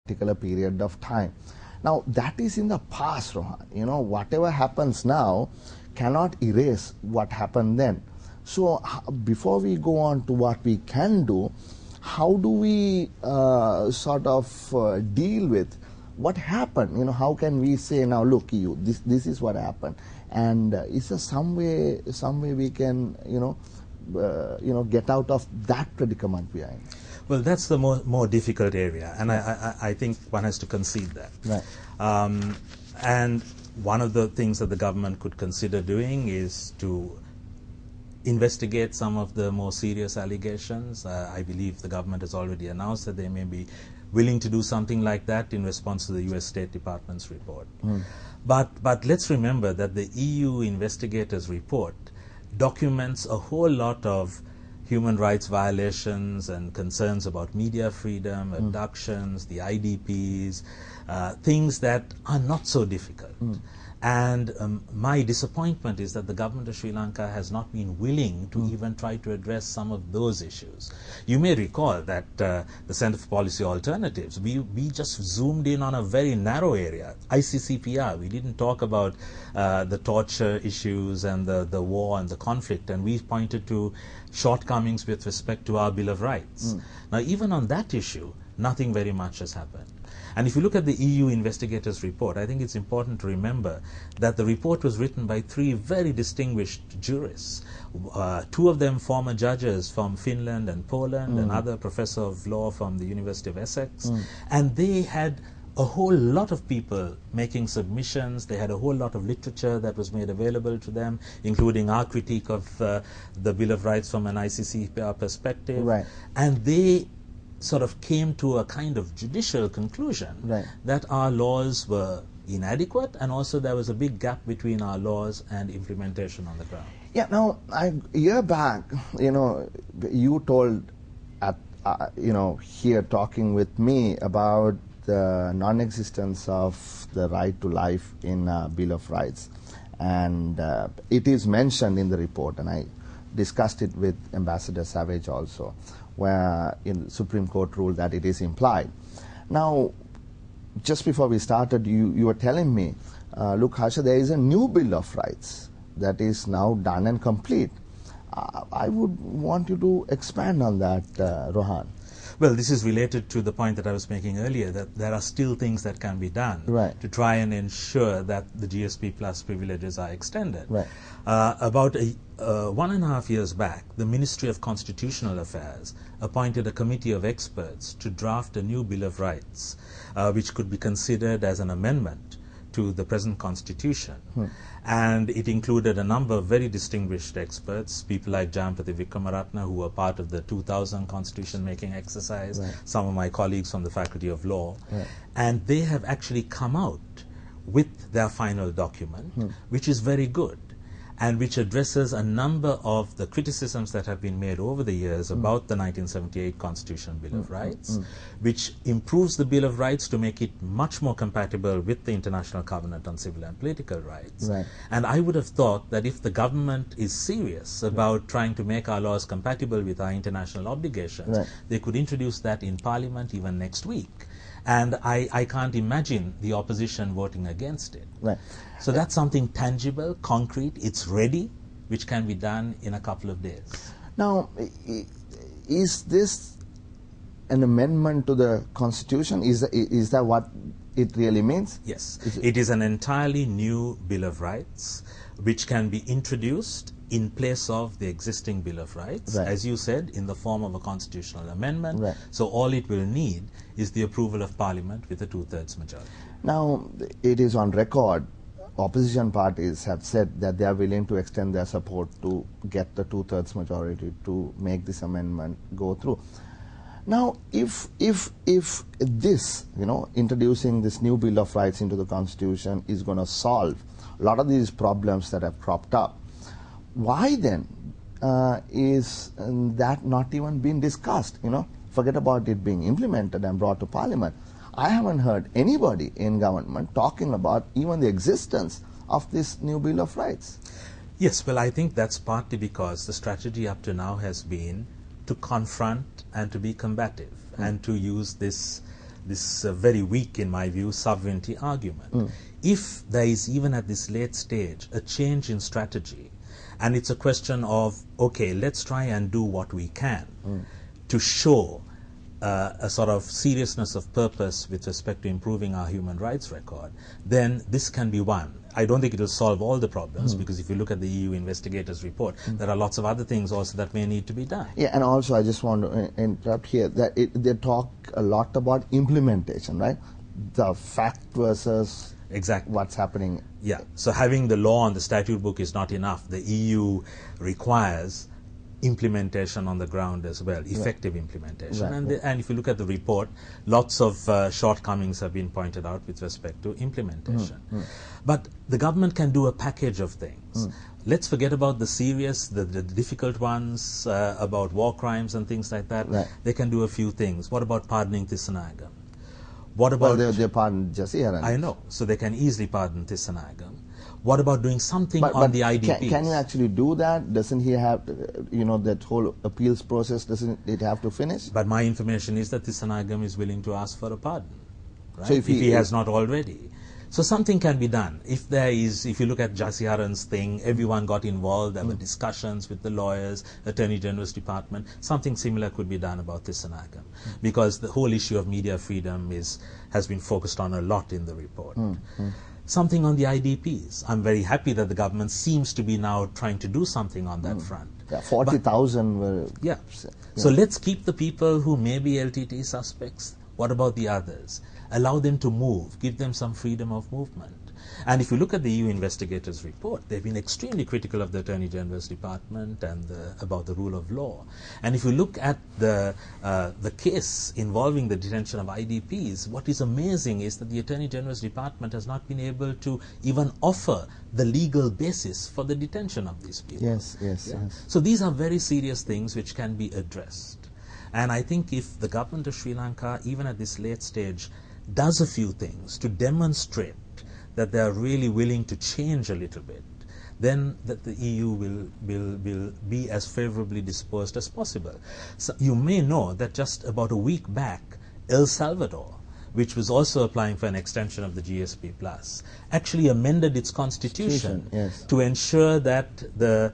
particular period of time. Now, that is in the past, Rohan. You know, whatever happens now cannot erase what happened then. So, before we go on to what we can do, how do we sort of deal with what happened? You know, how can we say now, look, this is what happened, and is there some way we can, get out of that predicament we are in? Well, that's the more difficult area, and I think one has to concede that. Right. And one of the things that the government could consider doing is to investigate some of the more serious allegations. I believe the government has already announced that they may be willing to do something like that in response to the US State Department's report. But let's remember that the EU investigators' report documents a whole lot of human rights violations and concerns about media freedom, abductions, the IDPs, things that are not so difficult. And my disappointment is that the government of Sri Lanka has not been willing to even try to address some of those issues. You may recall that the Center for Policy Alternatives, we just zoomed in on a very narrow area, ICCPR. We didn't talk about the torture issues and the war and the conflict, and we pointed to shortcomings with respect to our Bill of Rights. Now, even on that issue, nothing very much has happened. And if you look at the EU investigators' report, I think it's important to remember that the report was written by 3 very distinguished jurists, 2 of them former judges from Finland and Poland, another professor of law from the University of Essex, and they had a whole lot of people making submissions. They had a whole lot of literature that was made available to them, including our critique of the Bill of Rights from an ICCPR perspective. Right. And they sort of came to a kind of judicial conclusion that our laws were inadequate, and also there was a big gap between our laws and implementation on the ground. Yeah, now, a year back, you told, here talking with me about the non-existence of the right to life in Bill of Rights. And it is mentioned in the report, and I discussed it with Ambassador Savage also, where in the Supreme Court ruled that it is implied. Now, just before we started, you were telling me, look, Harsha, there is a new Bill of Rights that is now done and complete. I would want you to expand on that, Rohan. Well, this is related to the point that I was making earlier, that there are still things that can be done to try and ensure that the GSP Plus privileges are extended. About 1.5 years back, the Ministry of Constitutional Affairs appointed a committee of experts to draft a new Bill of Rights, which could be considered as an amendment to the present Constitution. And it included a number of very distinguished experts, people like Jayampati Vikramaratne, who were part of the 2000 constitution-making exercise, some of my colleagues from the Faculty of Law. And they have actually come out with their final document, which is very good, and which addresses a number of the criticisms that have been made over the years about the 1978 Constitution Bill of Rights, which improves the Bill of Rights to make it much more compatible with the International Covenant on Civil and Political Rights. And I would have thought that if the government is serious about trying to make our laws compatible with our international obligations, they could introduce that in Parliament even next week. And I can't imagine the opposition voting against it. So that's something tangible, concrete, it's ready, which can be done in a couple of days. Now, is this an amendment to the Constitution? Is that what it really means? Yes. It is an entirely new Bill of Rights, which can be introduced in place of the existing Bill of Rights, as you said, in the form of a constitutional amendment. So all it will need is the approval of Parliament with a 2/3 majority. Now, it is on record, opposition parties have said that they are willing to extend their support to get the 2/3 majority to make this amendment go through. Now, if this, introducing this new Bill of Rights into the Constitution is going to solve a lot of these problems that have cropped up, why then is that not even being discussed? Forget about it being implemented and brought to Parliament. I haven't heard anybody in government talking about even the existence of this new Bill of Rights. Yes, well, I think that's partly because the strategy up to now has been to confront and to be combative and to use this this very weak, in my view, sovereignty argument. If there is, even at this late stage, a change in strategy, and it's a question of, okay, let's try and do what we can to show a sort of seriousness of purpose with respect to improving our human rights record, then this can be one. I don't think it will solve all the problems, because if you look at the EU investigators' report, there are lots of other things also that may need to be done. Yeah, and also I just want to interrupt here that they talk a lot about implementation, right? The fact versus exactly what's happening. Yeah, so having the law on the statute book is not enough. The EU requires implementation on the ground as well, effective implementation. Right. And if you look at the report, lots of shortcomings have been pointed out with respect to implementation. But the government can do a package of things. Let's forget about the serious, the difficult ones, about war crimes and things like that. Right. They can do a few things. What about pardoning Tissanagam? What about... Well, they pardoned Jassir. I know. So they can easily pardon Tissanagam. What about doing something on the IDPs? Can you actually do that? Doesn't he have, that whole appeals process, doesn't it have to finish? But my information is that Tissanagam is willing to ask for a pardon, right? So if he has not already. So something can be done. If you look at Jassiharan's thing, everyone got involved, there were discussions with the lawyers, Attorney General's Department. Something similar could be done about Tissanagam, because the whole issue of media freedom has been focused on a lot in the report. Something on the IDPs. I'm very happy that the government seems to be now trying to do something on that front. Yeah, 40,000 were... Yeah. So let's keep the people who may be LTT suspects. What about the others? Allow them to move. Give them some freedom of movement. And if you look at the EU investigators' report, they've been extremely critical of the Attorney General's Department and about the rule of law. And if you look at the case involving the detention of IDPs, what is amazing is that the Attorney General's Department has not been able to even offer the legal basis for the detention of these people. Yes. So these are very serious things which can be addressed. And I think if the government of Sri Lanka, even at this late stage, does a few things to demonstrate that they are really willing to change a little bit, then that the EU will be as favorably disposed as possible. So you may know that just about a week back, El Salvador, which was also applying for an extension of the GSP Plus, actually amended its constitution to ensure that the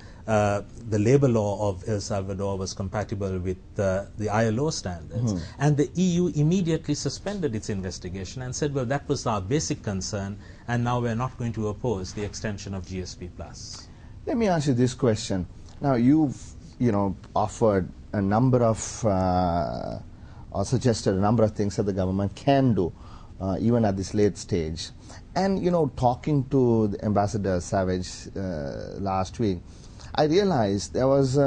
labor law of El Salvador was compatible with the ILO standards. And the EU immediately suspended its investigation and said, well, that was our basic concern, and now we're not going to oppose the extension of GSP Plus. Let me ask you this question. Now, you've offered a number of or suggested a number of things that the government can do, even at this late stage. And, talking to the Ambassador Savage last week, I realized there was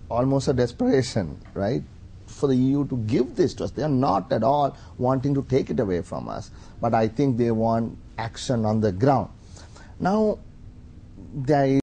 almost a desperation, right, for the EU to give this to us. They are not at all wanting to take it away from us, but I think they want action on the ground. Now, there